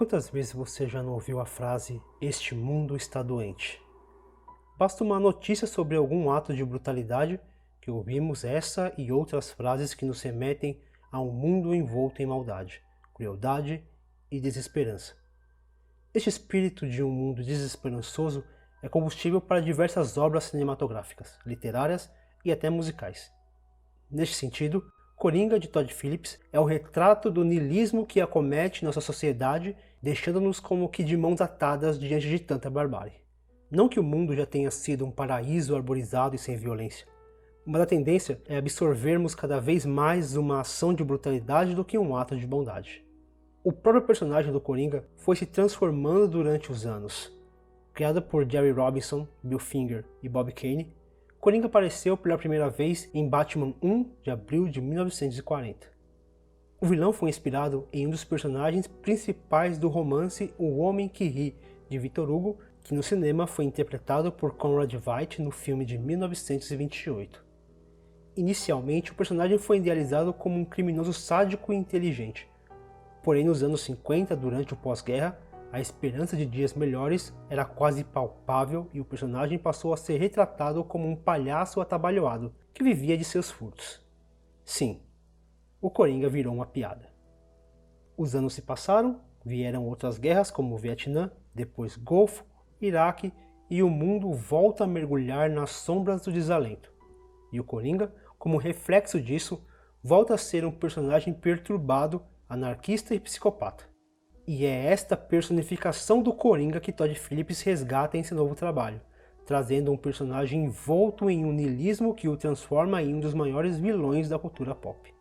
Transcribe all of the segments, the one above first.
Quantas vezes você já não ouviu a frase "este mundo está doente"? Basta uma notícia sobre algum ato de brutalidade que ouvimos essa e outras frases que nos remetem a um mundo envolto em maldade, crueldade e desesperança. Este espírito de um mundo desesperançoso é combustível para diversas obras cinematográficas, literárias e até musicais. Neste sentido, Coringa, de Todd Phillips, é o retrato do niilismo que acomete nossa sociedade, deixando-nos como que de mãos atadas diante de tanta barbárie. Não que o mundo já tenha sido um paraíso arborizado e sem violência, mas a tendência é absorvermos cada vez mais uma ação de brutalidade do que um ato de bondade. O próprio personagem do Coringa foi se transformando durante os anos. Criado por Jerry Robinson, Bill Finger e Bob Kane, Coringa apareceu pela primeira vez em Batman 1 de abril de 1940. O vilão foi inspirado em um dos personagens principais do romance O Homem que Ri, de Victor Hugo, que no cinema foi interpretado por Conrad Veidt no filme de 1928. Inicialmente, o personagem foi idealizado como um criminoso sádico e inteligente. Porém, nos anos 50, durante o pós-guerra, a esperança de dias melhores era quase palpável e o personagem passou a ser retratado como um palhaço atabalhoado que vivia de seus furtos. Sim, o Coringa virou uma piada. Os anos se passaram, vieram outras guerras como o Vietnã, depois Golfo, Iraque, e o mundo volta a mergulhar nas sombras do desalento. E o Coringa, como reflexo disso, volta a ser um personagem perturbado, anarquista e psicopata. E é esta personificação do Coringa que Todd Phillips resgata em seu novo trabalho, trazendo um personagem envolto em um niilismo que o transforma em um dos maiores vilões da cultura pop.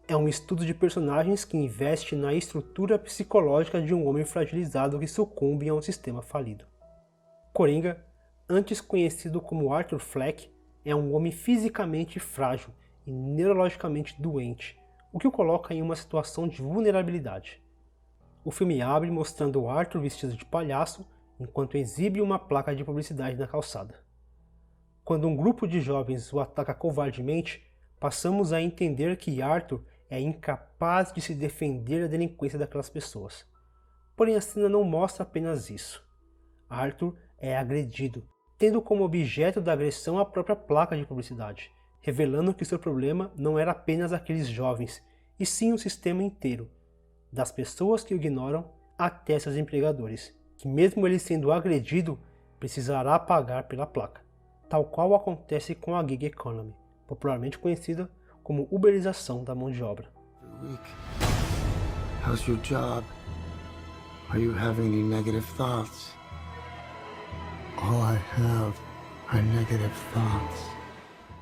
É um estudo de personagens que investe na estrutura psicológica de um homem fragilizado que sucumbe a um sistema falido. Coringa, antes conhecido como Arthur Fleck, é um homem fisicamente frágil e neurologicamente doente, o que o coloca em uma situação de vulnerabilidade. O filme abre mostrando Arthur vestido de palhaço, enquanto exibe uma placa de publicidade na calçada. Quando um grupo de jovens o ataca covardemente, passamos a entender que Arthur é incapaz de se defender da delinquência daquelas pessoas. Porém, a cena não mostra apenas isso. Arthur é agredido, tendo como objeto da agressão a própria placa de publicidade, revelando que seu problema não era apenas aqueles jovens, e sim o sistema inteiro, das pessoas que o ignoram até seus empregadores, que mesmo ele sendo agredido, precisará pagar pela placa, tal qual acontece com a gig economy, popularmente conhecida como uberização da mão de obra. How's your job? Are you having any negative thoughts? All I have are negative thoughts.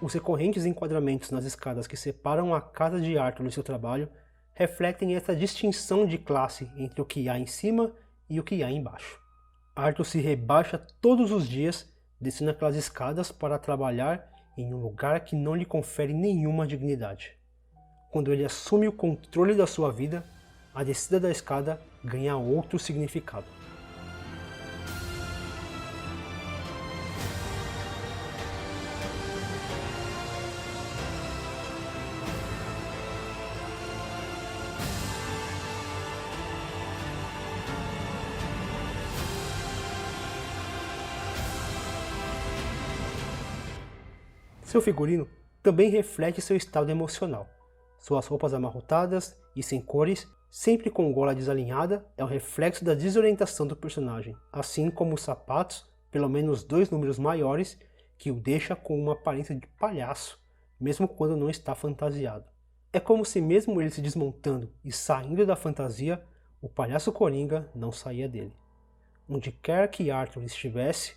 Os recorrentes enquadramentos nas escadas que separam a casa de Arthur do seu trabalho refletem essa distinção de classe entre o que há em cima e o que há embaixo. Arthur se rebaixa todos os dias, descendo aquelas escadas para trabalhar em um lugar que não lhe confere nenhuma dignidade. Quando ele assume o controle da sua vida, a descida da escada ganha outro significado. Seu figurino também reflete seu estado emocional. Suas roupas amarrotadas e sem cores, sempre com gola desalinhada, é um reflexo da desorientação do personagem, assim como os sapatos, pelo menos 2 números maiores, que o deixa com uma aparência de palhaço, mesmo quando não está fantasiado. É como se mesmo ele se desmontando e saindo da fantasia, o palhaço Coringa não saía dele. Onde quer que Arthur estivesse,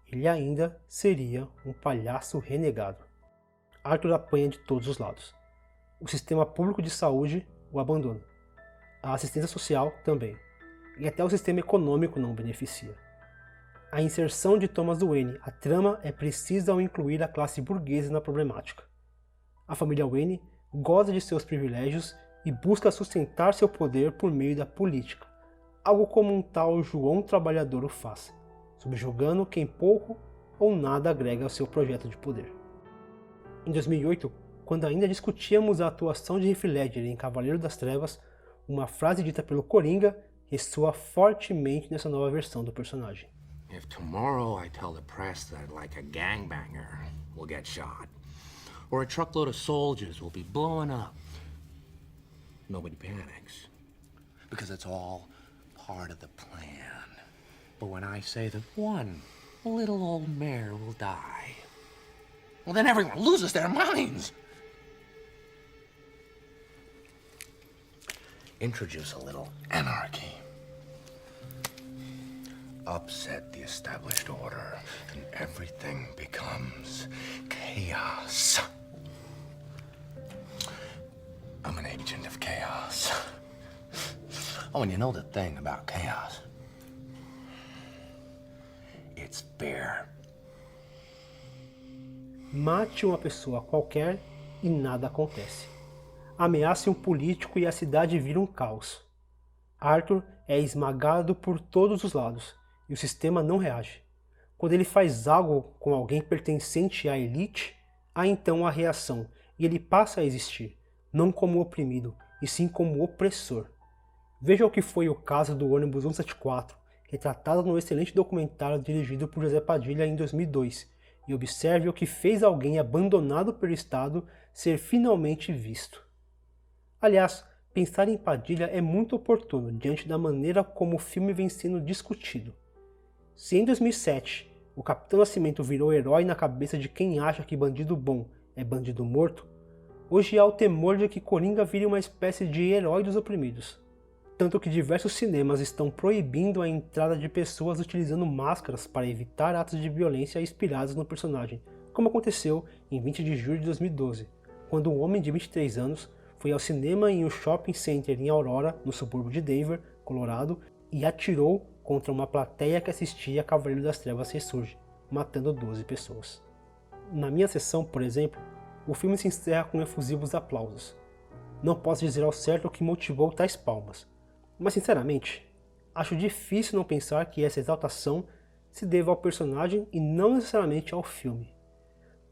ele ainda seria um palhaço renegado. Arthur apanha de todos os lados. O sistema público de saúde o abandona. A assistência social também. E até o sistema econômico não o beneficia. A inserção de Thomas Wayne à trama é precisa ao incluir a classe burguesa na problemática. A família Wayne goza de seus privilégios e busca sustentar seu poder por meio da política, algo como um tal João Trabalhador o faz, subjugando quem pouco ou nada agrega ao seu projeto de poder. Em 2008, quando ainda discutíamos a atuação de Heath Ledger em Cavaleiro das Trevas, uma frase dita pelo Coringa ressoa fortemente nessa nova versão do personagem. If tomorrow I tell the press that like a gangbanger will get shot, or a truckload of soldiers will be blowing up, nobody panics. Because it's all part of the plan. But when I say that one little old mare will die, well, then everyone loses their minds. Introduce a little anarchy. Upset the established order, and everything becomes chaos. I'm an agent of chaos. Oh, and you know the thing about chaos? It's fear. Mate uma pessoa qualquer e nada acontece. Ameace um político e a cidade vira um caos. Arthur é esmagado por todos os lados e o sistema não reage. Quando ele faz algo com alguém pertencente à elite, há então a reação e ele passa a existir, não como oprimido, e sim como opressor. Veja o que foi o caso do ônibus 174, retratado no excelente documentário dirigido por José Padilha em 2002, e observe o que fez alguém abandonado pelo Estado ser finalmente visto. Aliás, pensar em Padilha é muito oportuno diante da maneira como o filme vem sendo discutido. Se em 2007 o Capitão Nascimento virou herói na cabeça de quem acha que bandido bom é bandido morto, hoje há o temor de que Coringa vire uma espécie de herói dos oprimidos. Tanto que diversos cinemas estão proibindo a entrada de pessoas utilizando máscaras para evitar atos de violência inspirados no personagem, como aconteceu em 20 de julho de 2012, quando um homem de 23 anos foi ao cinema em um shopping center em Aurora, no subúrbio de Denver, Colorado, e atirou contra uma plateia que assistia a Cavaleiro das Trevas Ressurge, matando 12 pessoas. Na minha sessão, por exemplo, o filme se encerra com efusivos aplausos. Não posso dizer ao certo o que motivou tais palmas, mas sinceramente, acho difícil não pensar que essa exaltação se deva ao personagem e não necessariamente ao filme.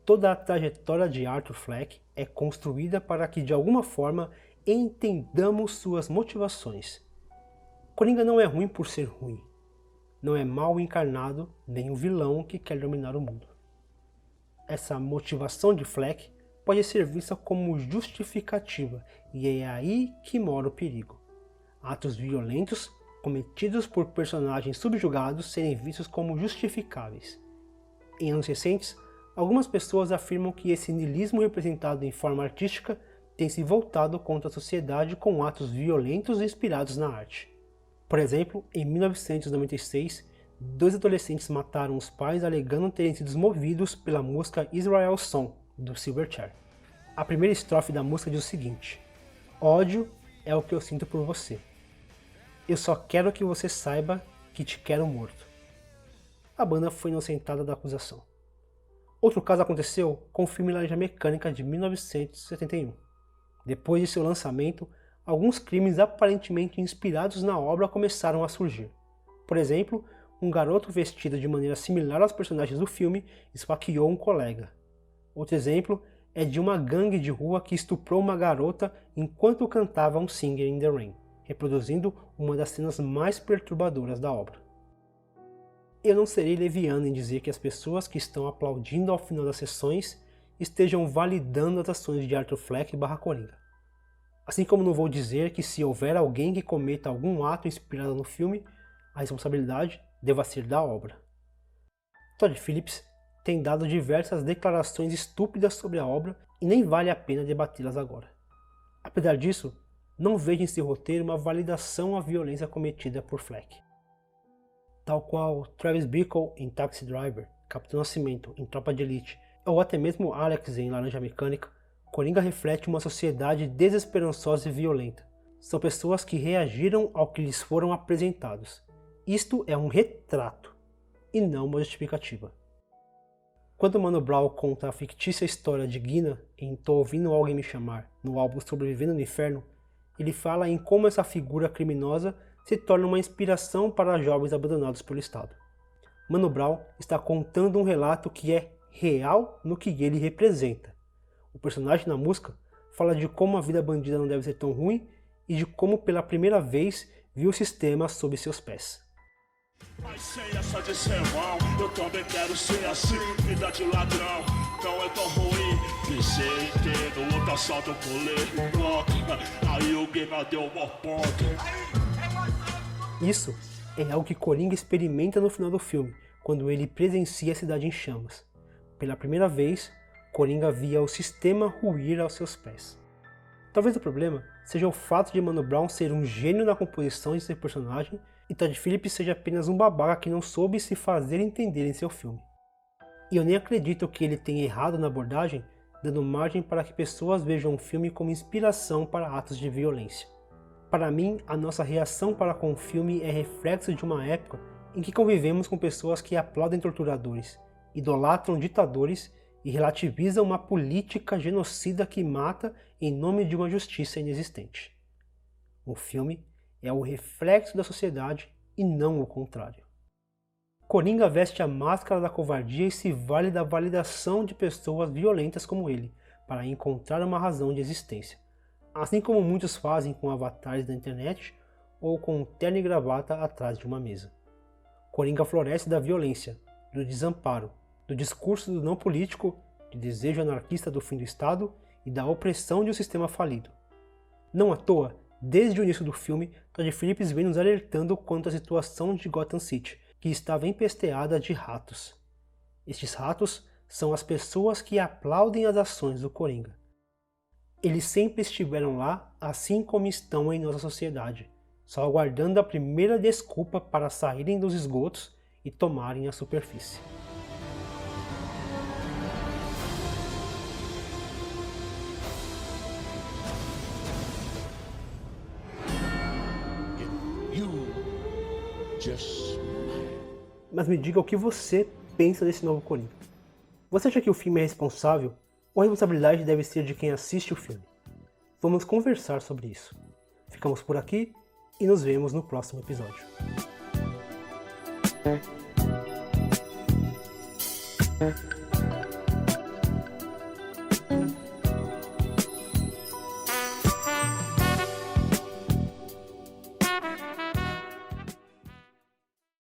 Toda a trajetória de Arthur Fleck é construída para que de alguma forma entendamos suas motivações. Coringa não é ruim por ser ruim. Não é mal encarnado, nem um vilão que quer dominar o mundo. Essa motivação de Fleck pode ser vista como justificativa, e é aí que mora o perigo. Atos violentos cometidos por personagens subjugados serem vistos como justificáveis. Em anos recentes, algumas pessoas afirmam que esse niilismo representado em forma artística tem se voltado contra a sociedade com atos violentos inspirados na arte. Por exemplo, em 1996, 2 adolescentes mataram os pais alegando terem sido movidos pela música Israel Song, do Silverchair. A primeira estrofe da música diz o seguinte: ódio é o que eu sinto por você. Eu só quero que você saiba que te quero morto. A banda foi inocentada da acusação. Outro caso aconteceu com o filme Laranja Mecânica de 1971. Depois de seu lançamento, alguns crimes aparentemente inspirados na obra começaram a surgir. Por exemplo, um garoto vestido de maneira similar aos personagens do filme esfaqueou um colega. Outro exemplo é de uma gangue de rua que estuprou uma garota enquanto cantava um Singer in the Rain, reproduzindo uma das cenas mais perturbadoras da obra. Eu não serei leviano em dizer que as pessoas que estão aplaudindo ao final das sessões estejam validando as ações de Arthur Fleck / Coringa. Assim como não vou dizer que se houver alguém que cometa algum ato inspirado no filme, a responsabilidade deva ser da obra. Todd Phillips tem dado diversas declarações estúpidas sobre a obra e nem vale a pena debatê-las agora. Apesar disso, não vejo em seu roteiro uma validação à violência cometida por Fleck. Tal qual Travis Bickle em Taxi Driver, Capitão Nascimento em Tropa de Elite, ou até mesmo Alex em Laranja Mecânica, Coringa reflete uma sociedade desesperançosa e violenta. São pessoas que reagiram ao que lhes foram apresentados. Isto é um retrato, e não uma justificativa. Quando Mano Brown conta a fictícia história de Guina em Tô Ouvindo Alguém Me Chamar, no álbum Sobrevivendo no Inferno, ele fala em como essa figura criminosa se torna uma inspiração para jovens abandonados pelo Estado. Mano Brown está contando um relato que é real no que ele representa. O personagem na música fala de como a vida bandida não deve ser tão ruim e de como pela primeira vez viu o sistema sob seus pés. Mas sem essa de sermão, eu também quero ser assim, vida de ladrão, não é tão ruim. Pensei inteiro, outro assalto eu pulei um bloco, aí o game deu uma ponta. Isso é algo que Coringa experimenta no final do filme, quando ele presencia a cidade em chamas. Pela primeira vez, Coringa via o sistema ruir aos seus pés. Talvez o problema seja o fato de Mano Brown ser um gênio na composição de seu personagem e Todd Phillips seja apenas um babaca que não soube se fazer entender em seu filme. E eu nem acredito que ele tenha errado na abordagem, dando margem para que pessoas vejam o filme como inspiração para atos de violência. Para mim, a nossa reação para com o filme é reflexo de uma época em que convivemos com pessoas que aplaudem torturadores, idolatram ditadores e relativizam uma política genocida que mata em nome de uma justiça inexistente. O filme é o reflexo da sociedade e não o contrário. Coringa veste a máscara da covardia e se vale da validação de pessoas violentas como ele, para encontrar uma razão de existência, assim como muitos fazem com avatares da internet ou com um terno e gravata atrás de uma mesa. Coringa floresce da violência, do desamparo, do discurso do não político, de desejo anarquista do fim do Estado e da opressão de um sistema falido. Não à toa, desde o início do filme, Todd Phillips vem nos alertando quanto à situação de Gotham City, que estava empesteada de ratos. Estes ratos são as pessoas que aplaudem as ações do Coringa. Eles sempre estiveram lá, assim como estão em nossa sociedade, só aguardando a primeira desculpa para saírem dos esgotos e tomarem a superfície. Mas me diga o que você pensa desse novo Coringa. Você acha que o filme é responsável ou a responsabilidade deve ser de quem assiste o filme? Vamos conversar sobre isso. Ficamos por aqui e nos vemos no próximo episódio.